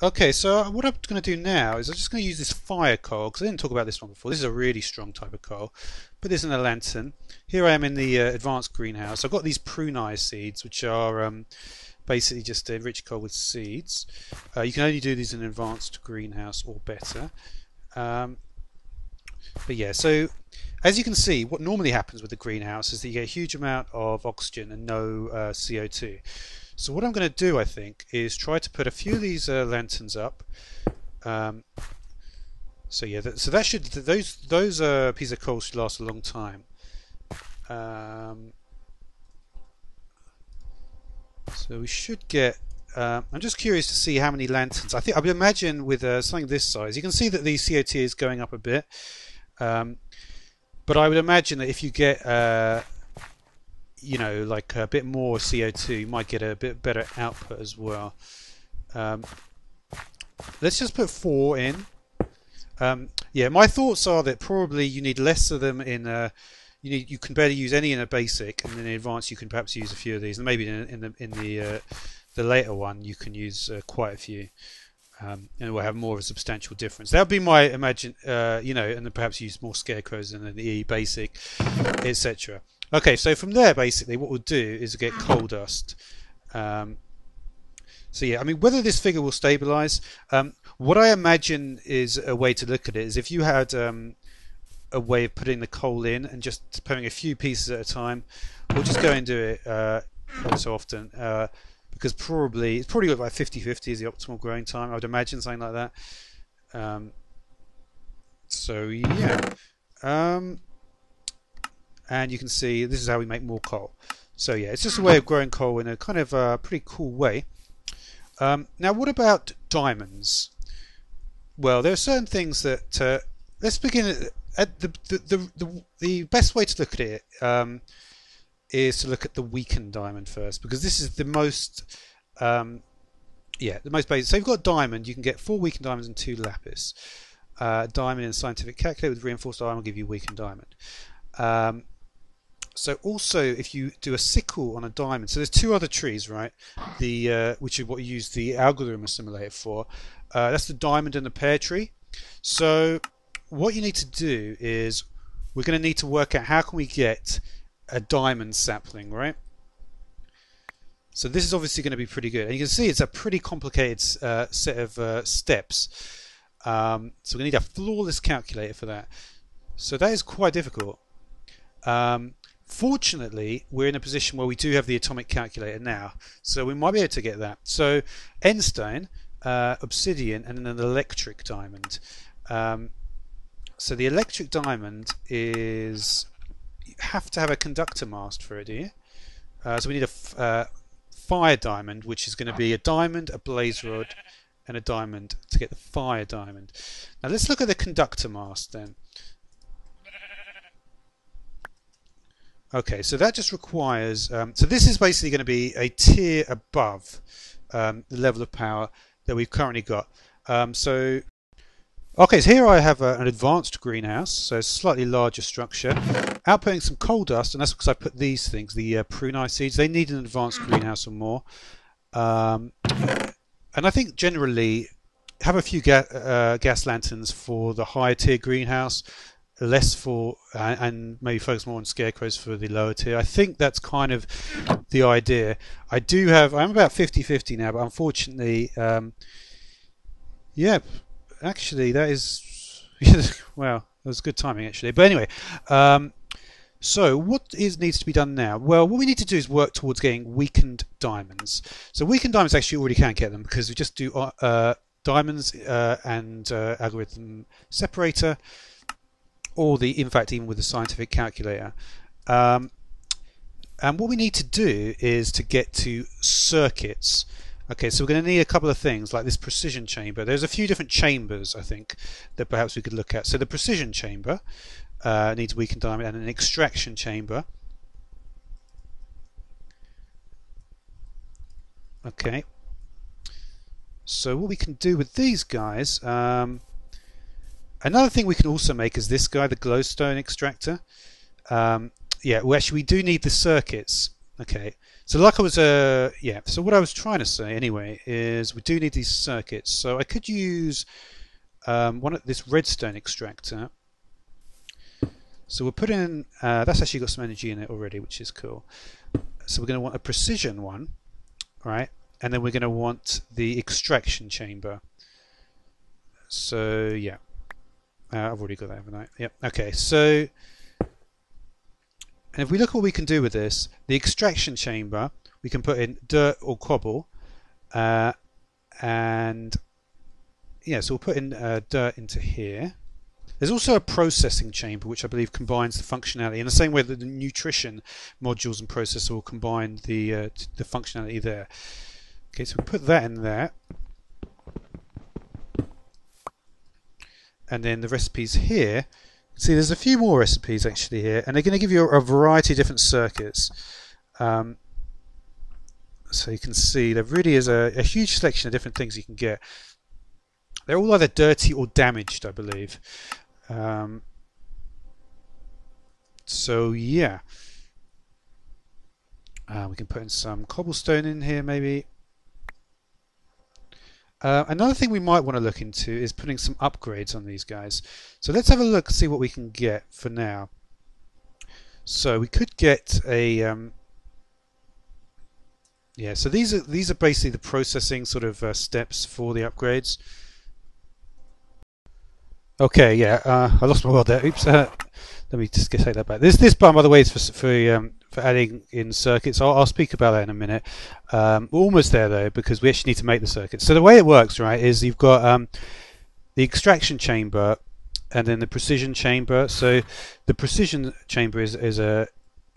Okay, so what I'm going to do now is I'm just going to use this fire coal, because I didn't talk about this one before. This is a really strong type of coal. Put this in a lantern. Here I am in the advanced greenhouse. I've got these prunei seeds, which are basically just enriched coal with seeds. You can only do these in an advanced greenhouse or better. But yeah, so as you can see, what normally happens with the greenhouse is that you get a huge amount of oxygen and no CO2. So what I'm going to do, I think, is try to put a few of these lanterns up. So yeah, so that should those pieces of coal should last a long time. So we should get. I'm just curious to see how many lanterns. I would imagine with something this size, you can see that the CO2 is going up a bit. But I would imagine that if you get you know, like a bit more CO2, you might get a bit better output as well. Let's just put 4 in. Yeah, my thoughts are that probably you need less of them in you can barely use any in a basic, and then in advanced you can perhaps use a few of these, and maybe in the later one you can use quite a few, and it will have more of a substantial difference. That would be my imagine, you know, and then perhaps use more scarecrows than the E basic, etc. Okay, so from there, basically, what we'll do is get coal dust. So yeah, I mean, whether this figure will stabilize, what I imagine is a way to look at it is if you had a way of putting the coal in and just putting a few pieces at a time. We'll just go and do it every so often, because it's probably like 50-50 is the optimal growing time. I would imagine something like that. So yeah. And you can see this is how we make more coal. So yeah, it's just a way of growing coal in a kind of pretty cool way. Now, what about diamonds? Well, there are certain things that let's begin at the best way to look at it is to look at the weakened diamond first, because this is the most the most basic. So you've got diamond, you can get 4 weakened diamonds and 2 lapis. Diamond in scientific calculator with reinforced iron will give you weakened diamond. So also, if you do a sickle on a diamond, so there's 2 other trees, right? The which is what you use the algorithm assimilator for. That's the diamond and the pear tree. So what you need to do is we're going to need to work out how can we get a diamond sapling, right? So this is obviously going to be pretty good, and you can see it's a pretty complicated set of steps. So we're going to need a flawless calculator for that. So that is quite difficult. Fortunately, we're in a position where we do have the atomic calculator now, so we might be able to get that. So endstone, obsidian, and then an electric diamond. So the electric diamond is, you have to have a conductor mast for it, do you? So we need a fire diamond, which is going to be a diamond, a blaze rod, and a diamond to get the fire diamond. Now let's look at the conductor mast then. Okay, so that just requires, so this is basically going to be a tier above the level of power that we've currently got. Okay, so here I have an advanced greenhouse, so a slightly larger structure, outputting some coal dust, and that's because I put these things, the prunei seeds, they need an advanced greenhouse or more. And I think generally have a few gas lanterns for the higher tier greenhouse, less for and maybe focus more on scarecrows for the lower tier. I think that's kind of the idea. I'm about 50-50 now, but unfortunately, yeah, actually that is well, that was good timing actually. But anyway, so what needs to be done now? Well, what we need to do is work towards getting weakened diamonds. So weakened diamonds actually already can't get them because we just do diamonds and algorithm separator, or in fact even with the scientific calculator. And what we need to do is to get to circuits. Okay, so we're going to need a couple of things like this precision chamber. There's a few different chambers, I think, that perhaps we could look at. So the precision chamber needs weakened diamond, and an extraction chamber. Okay, so what we can do with these guys, another thing we can also make is this guy, the glowstone extractor. Yeah, well, actually we do need the circuits. Okay, So like I was, yeah, so what I was trying to say anyway is we do need these circuits. So I could use one of this redstone extractor. So we'll put in, that's actually got some energy in it already, which is cool. So we're going to want a precision one, right? And then we're going to want the extraction chamber. So yeah, I've already got that, haven't I? Yep. Okay. So, and if we look at what we can do with this, the extraction chamber, we can put in dirt or cobble, and yeah, so we'll put in dirt into here. There's also a processing chamber, which I believe combines the functionality in the same way that the nutrition modules and processor will combine the functionality there. Okay, so we put that in there, and then the recipes here. See, there's a few more recipes actually here, and they're going to give you a variety of different circuits. So you can see there really is a huge selection of different things you can get. They're all either dirty or damaged, I believe. So yeah, we can put in some cobblestone in here maybe. Another thing we might want to look into is putting some upgrades on these guys. So let's have a look and see what we can get for now. So we could get a yeah. So these are basically the processing sort of steps for the upgrades. Okay, yeah, I lost my word there. Oops. Let me just take that back. This button, by the way, is for adding in circuits. I'll speak about that in a minute. We're almost there though, because we actually need to make the circuits. So the way it works, right, is you've got the extraction chamber and then the precision chamber. So the precision chamber is an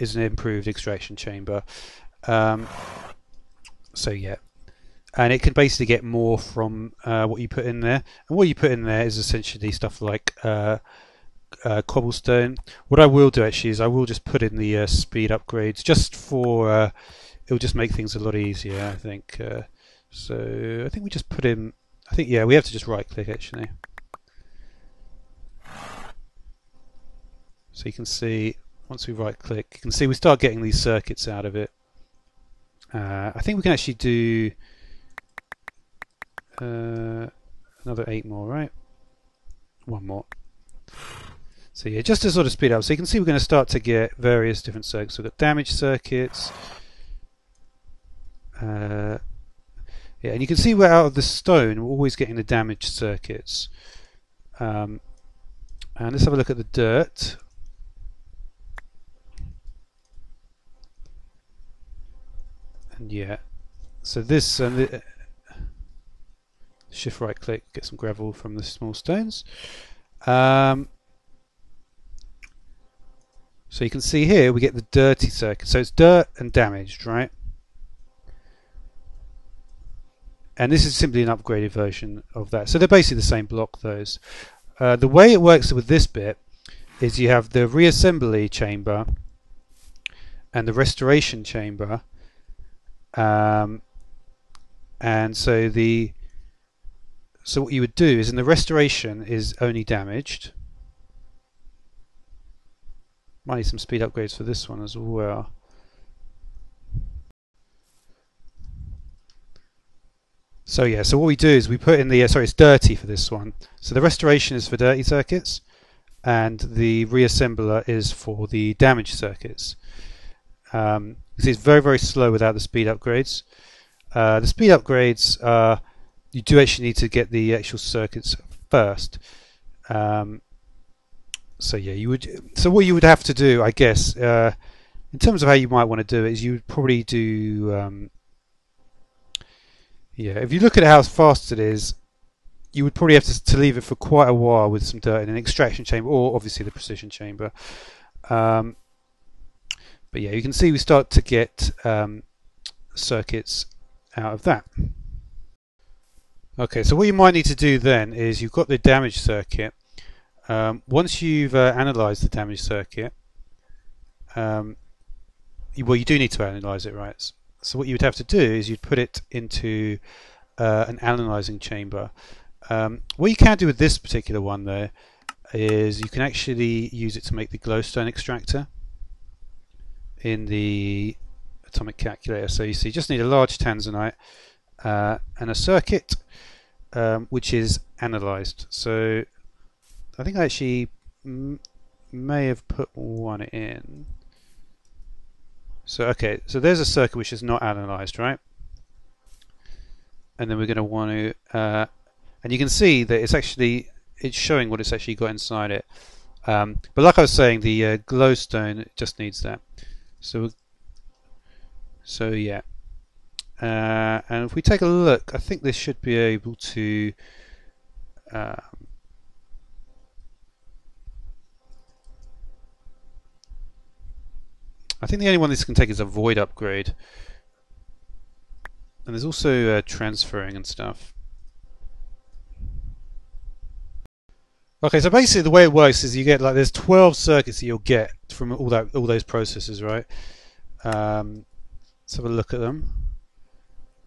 improved extraction chamber. So yeah. And it can basically get more from what you put in there. And what you put in there is essentially stuff like cobblestone. What I will do actually is I will just put in the speed upgrades just for it'll just make things a lot easier, I think. So I think we just put in, I think, yeah, we have to just right click actually. So you can see once we right click, you can see we start getting these circuits out of it. I think we can actually do another 8 more, right? One more. So yeah, just to sort of speed up, so you can see we're going to start to get various different circuits. We've got damaged circuits. Yeah, and you can see we're out of the stone, we're always getting the damaged circuits. And let's have a look at the dirt. And yeah, so this shift right click, get some gravel from the small stones. So you can see here we get the dirty circuit. So it's dirt and damaged, right? And this is simply an upgraded version of that. So they're basically the same block, those. The way it works with this bit is you have the reassembly chamber and the restoration chamber. And so what you would do is in the restoration is only damaged. Might need some speed upgrades for this one as well. So yeah, so what we do is we put in the, sorry, it's dirty for this one. So the restoration is for dirty circuits and the reassembler is for the damaged circuits. You see it's very, very slow without the speed upgrades. The speed upgrades are, you do actually need to get the actual circuits first. So yeah, you would. So what you would have to do, I guess, in terms of how you might want to do it, is you would probably do. Yeah, if you look at how fast it is, you would probably have to leave it for quite a while with some dirt in an extraction chamber, or obviously the precision chamber. But yeah, you can see we start to get circuits out of that. Okay, so what you might need to do then is you've got the damaged circuit. Once you've analysed the damaged circuit, well, you do need to analyse it, right? So what you would have to do is you'd put it into an analysing chamber. What you can do with this particular one though is you can actually use it to make the glowstone extractor in the atomic calculator. So you see, you just need a large tanzanite and a circuit which is analysed. So I think I actually may have put one in. So okay, so there's a circuit which is not analysed, right? And then we're going to want to, and you can see that it's showing what it's actually got inside it. But like I was saying, the glowstone just needs that. So yeah. And if we take a look, I think this should be able to. I think the only one this can take is a void upgrade. And there's also transferring and stuff. Okay, so basically the way it works is you get there's 12 circuits that you'll get from all those processes, right? Let's have a look at them.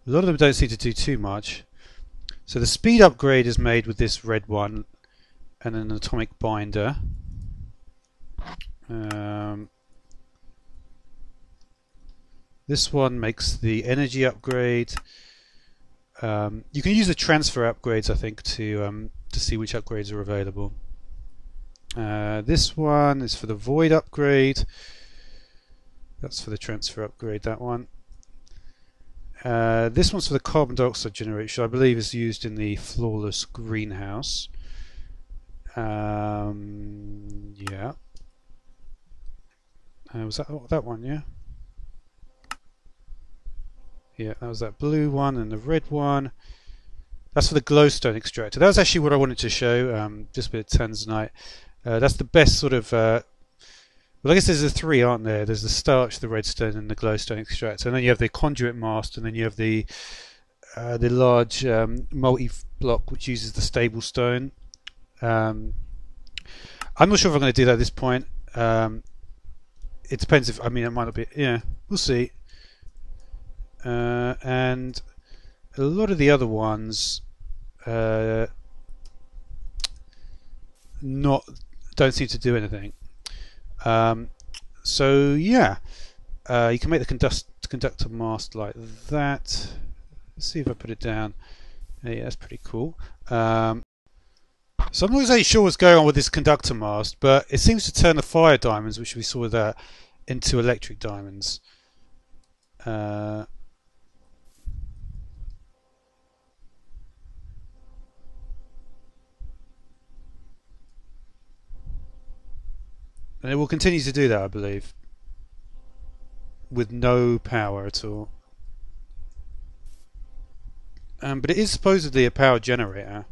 A lot of them don't seem to do too much. So the speed upgrade is made with this red one, and then an atomic binder. This one makes the energy upgrade. You can use the transfer upgrades, I think, to see which upgrades are available. This one is for the void upgrade. That's for the transfer upgrade, that one. This one's for the carbon dioxide generator, which I believe is used in the flawless greenhouse. Yeah. Was that one? Yeah. Yeah, that was that blue one and the red one. That's for the glowstone extractor. That was actually what I wanted to show. Just a bit of tanzanite. That's the best sort of. Well, I guess there's the three, aren't there? There's the starch, the redstone, and the glowstone extractor. And then you have the conduit mast, and then you have the large multi-block which uses the stable stone. I'm not sure if I'm going to do that at this point. It depends if it might not be. Yeah, we'll see. And a lot of the other ones don't seem to do anything. So yeah, you can make the conductor mast like that. Let's see if I put it down. Yeah, that's pretty cool. So I'm not exactly sure what's going on with this conductor mast, but it seems to turn the fire diamonds, which we saw there, into electric diamonds. And it will continue to do that, I believe, with no power at all. But it is supposedly a power generator.